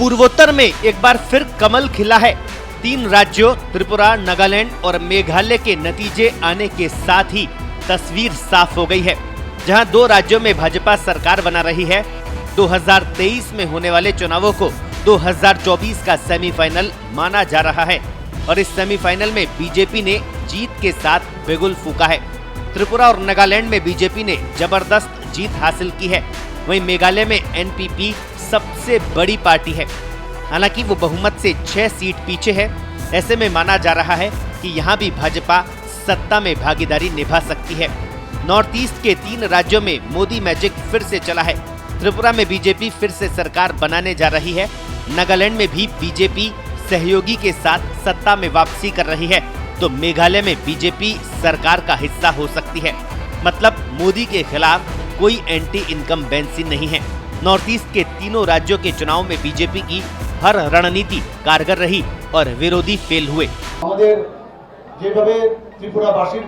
पूर्वोत्तर में एक बार फिर कमल खिला है। 3 राज्यों त्रिपुरा, नागालैंड और मेघालय के नतीजे आने के साथ ही तस्वीर साफ हो गई है। जहां 2 राज्यों में भाजपा सरकार बना रही है, 2023 में होने वाले चुनावों को 2024 का सेमीफाइनल माना जा रहा है और इस सेमीफाइनल में बीजेपी ने जीत के साथ बिगुल फूका है। त्रिपुरा और नागालैंड में बीजेपी ने जबरदस्त जीत हासिल की है। वहीं मेघालय में एनपीपी सबसे बड़ी पार्टी है। हालांकि वो बहुमत से 6 सीट पीछे है। ऐसे में माना जा रहा है कि यहाँ भी भाजपा सत्ता में भागीदारी निभा सकती है। नॉर्थ ईस्ट के 3 राज्यों में मोदी मैजिक फिर से चला है। त्रिपुरा में बीजेपी फिर से सरकार बनाने जा रही है। नागालैंड में भी बीजेपी सहयोगी के साथ सत्ता में वापसी कर रही है, तो मेघालय में बीजेपी सरकार का हिस्सा हो सकती है। मतलब मोदी के खिलाफ कोई एंटी इनकम्बेंसी नहीं है। नॉर्थ ईस्ट के 3 राज्यों के चुनाव में बीजेपी की हर रणनीति कारगर रही और विरोधी फेल हुए। আমাদের যেভাবে ত্রিপুরাবাসীর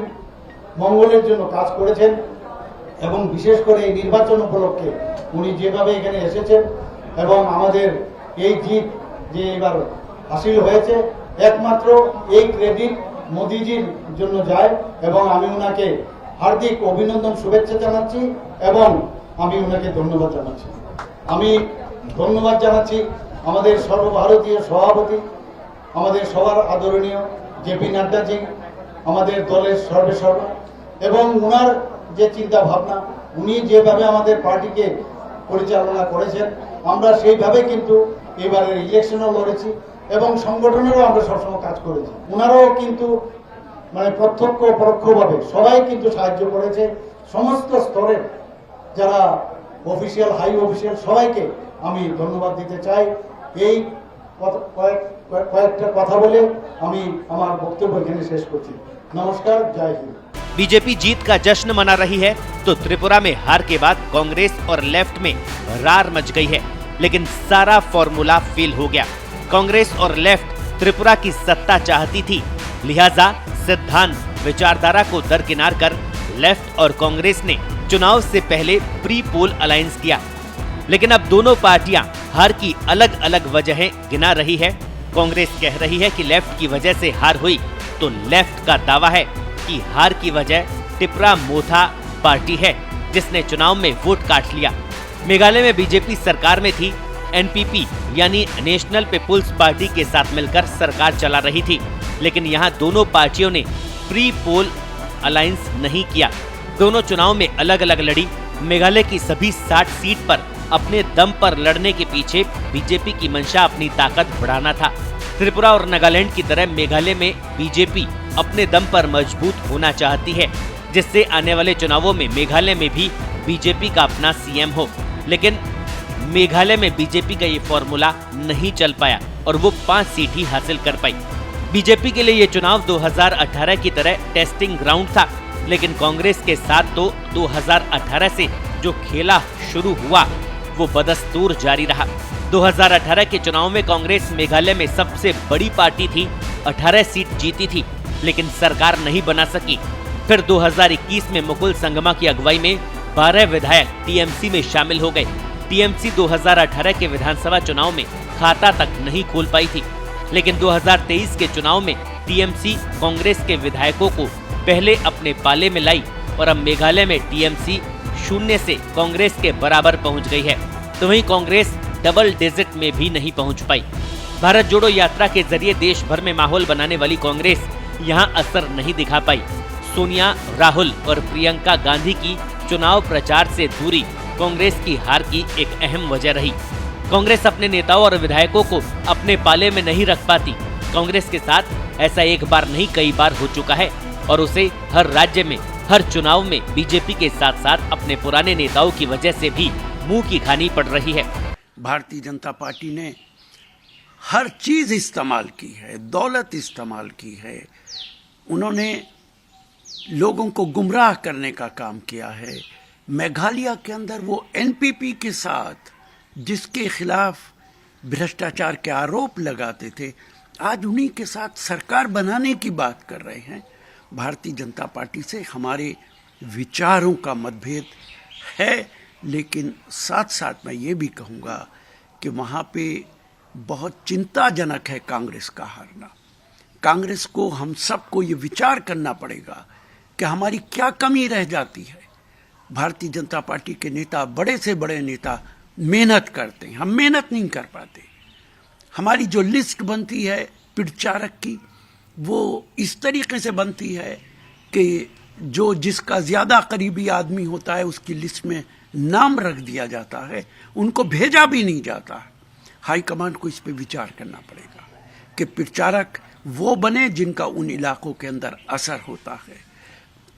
মঙ্গলের জন্য কাজ করেছেন এবং বিশেষ করে এই নির্বাচন উপলক্ষে উনি যেভাবে এখানে এসেছেন এবং আমাদের এই জিত যে এবার হাসিল হয়েছে একমাত্র এই ক্রেডিট মোদিজির জন্য যায় এবং আমি ওনাকে হার্দিক অভিনন্দন শুভেচ্ছা জানাচ্ছি এবং আমি ওনাকে ধন্যবাদ জানাচ্ছি। আমি ধন্যবাদ জানাচ্ছি আমাদের সর্বভারতীয় সভাপতি আমাদের সবার আদরণীয় জেপি নাড্ডাজি, আমাদের দলের সর্বেসর্বা এবং ওনার যে চিন্তা ভাবনা, উনি যেভাবে আমাদের পার্টিকে পরিচালনা করেছেন আমরা সেইভাবে কিন্তু এবারের ইলেকশনও লড়েছি এবং সংগঠনেরও আমরা সবসময় কাজ করেছি। ওনারাও কিন্তু মানে প্রত্যক্ষ পরোক্ষভাবে সবাই কিন্তু সাহায্য করেছে। সমস্ত স্তরের যারা অফিসিয়াল হাই অফিসিয়াল সবাইকে আমি ধন্যবাদ দিতে চাই। এই কয়েকটা কথা বলে আমি আমার বক্তব্য এখানে শেষ করছি। নমস্কার, জয় হিন্দ। बीजेपी जीत का जश्न मना रही है तो त्रिपुरा में हार के बाद कांग्रेस और लेफ्ट में रार मच गई है, लेकिन सारा फॉर्मूला फेल हो गया। कांग्रेस और लेफ्ट त्रिपुरा की सत्ता चाहती थी, लिहाजा सिद्धांत विचारधारा को दरकिनार कर लेफ्ट और कांग्रेस ने चुनाव से पहले प्री पोल अलायंस किया। लेकिन अब दोनों पार्टियां हार की अलग अलग वजहें गिना रही है। कांग्रेस कह रही है कि लेफ्ट की वजह से हार हुई, तो लेफ्ट का दावा है कि हार की वजह टिपरा मोथा पार्टी है, जिसने चुनाव में वोट काट लिया। मेघालय में बीजेपी सरकार में थी। एनपीपी यानी नेशनल पीपुल्स पार्टी के साथ मिलकर सरकार चला रही थी, लेकिन यहाँ दोनों पार्टियों ने प्री पोल अलायंस नहीं किया। दोनों चुनाव में अलग अलग लड़ी। मेघालय की सभी 60 सीट पर अपने दम पर लड़ने के पीछे बीजेपी की मंशा अपनी ताकत बढ़ाना था। त्रिपुरा और नागालैंड की तरह मेघालय में बीजेपी अपने दम पर मजबूत होना चाहती है, जिससे आने वाले चुनावों में मेघालय में भी बीजेपी का अपना सीएम हो। लेकिन मेघालय में बीजेपी का ये फॉर्मूला नहीं चल पाया और वो 5 सीट ही हासिल कर पाई। बीजेपी के लिए ये चुनाव 2018 की तरह टेस्टिंग ग्राउंड था, लेकिन कांग्रेस के साथ तो 2018 से जो खेला शुरू हुआ वो बदस्तूर जारी रहा। 2018 के चुनाव में कांग्रेस मेघालय में सबसे बड़ी पार्टी थी, 18 सीट जीती थी, लेकिन सरकार नहीं बना सकी। फिर 2021 में मुकुल संगमा की अगुवाई में 12 विधायक टीएमसी में शामिल हो गए। टीएमसी 2018 के विधानसभा चुनाव में खाता तक नहीं खोल पाई थी, लेकिन 2023 के चुनाव में टीएमसी कांग्रेस के विधायकों को पहले अपने पाले में लाई और अब मेघालय में टीएमसी 0 से कांग्रेस के बराबर पहुंच गई है। तो वहीं कांग्रेस डबल डिजिट में भी नहीं पहुंच पाई। भारत जोड़ो यात्रा के जरिए देश भर में माहौल बनाने वाली कांग्रेस यहां असर नहीं दिखा पाई। सोनिया, राहुल और प्रियंका गांधी की चुनाव प्रचार से दूरी कांग्रेस की हार की एक अहम वजह रही। कांग्रेस अपने नेताओं और विधायकों को अपने पाले में नहीं रख पाती। कांग्रेस के साथ ऐसा एक बार नहीं कई बार हो चुका है और उसे हर राज्य में हर चुनाव में बीजेपी के साथ साथ अपने पुराने नेताओं की वजह से भी मुंह की खानी पड़ रही है। भारतीय जनता पार्टी ने हर चीज इस्तेमाल की है, दौलत इस्तेमाल की है। उन्होंने लोगों को गुमराह करने का काम किया है। मेघालय के अंदर वो एनपीपी के साथ जिसके खिलाफ भ्रष्टाचार के आरोप लगाते थे, आज उन्हीं के साथ सरकार बनाने की बात कर रहे हैं। भारतीय जनता पार्टी से हमारे विचारों का मतभेद है, लेकिन साथ साथ मैं ये भी कहूँगा कि वहाँ पे बहुत चिंताजनक है कांग्रेस का हारना। कांग्रेस को, हम सबको ये विचार करना पड़ेगा कि हमारी क्या कमी रह जाती है। भारतीय जनता पार्टी के नेता, बड़े से बड़े नेता मेहनत करते हैं, हम मेहनत नहीं कर पाते। हमारी जो लिस्ट बनती है प्रचारक की, वो इस तरीके से बनती है कि जो जिसका ज़्यादा करीबी आदमी होता है उसकी लिस्ट में नाम रख दिया जाता है, उनको भेजा भी नहीं जाता है। हाईकमांड को इस पर विचार करना पड़ेगा कि प्रचारक वो बने जिनका उन इलाकों के अंदर असर होता है।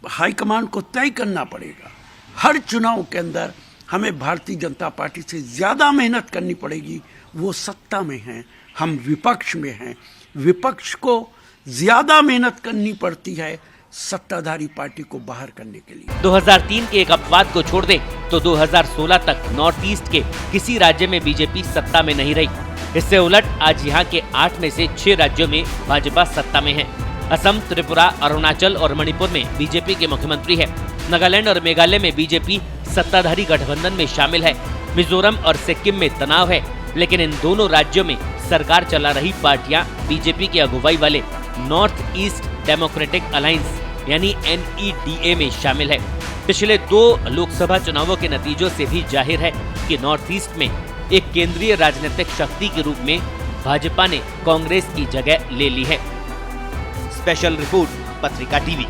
हाईकमांड को तय करना पड़ेगा, हर चुनाव के अंदर हमें भारतीय जनता पार्टी से ज़्यादा मेहनत करनी पड़ेगी। वो सत्ता में हैं, हम विपक्ष में हैं। विपक्ष को ज़्यादा मेहनत करनी पड़ती है सत्ताधारी पार्टी को बाहर करने के लिए। 2003 के एक अपवाद को छोड़ दें तो 2016 तक नॉर्थ ईस्ट के किसी राज्य में बीजेपी सत्ता में नहीं रही। इससे उलट आज यहाँ के 8 में से 6 राज्यों में भाजपा सत्ता में है। असम, त्रिपुरा, अरुणाचल और मणिपुर में बीजेपी के मुख्यमंत्री है। नागालैंड और मेघालय में बीजेपी सत्ताधारी गठबंधन में शामिल है। मिजोरम और सिक्किम में तनाव है, लेकिन इन दोनों राज्यों में सरकार चला रही पार्टियां बीजेपी की अगुवाई वाले नॉर्थ ईस्ट डेमोक्रेटिक अलायंस यानी NEDA में शामिल है। पिछले 2 लोकसभा चुनावों के नतीजों से भी जाहिर है कि नॉर्थ ईस्ट में एक केंद्रीय राजनीतिक शक्ति के रूप में भाजपा ने कांग्रेस की जगह ले ली है। स्पेशल रिपोर्ट, पत्रिका टीवी।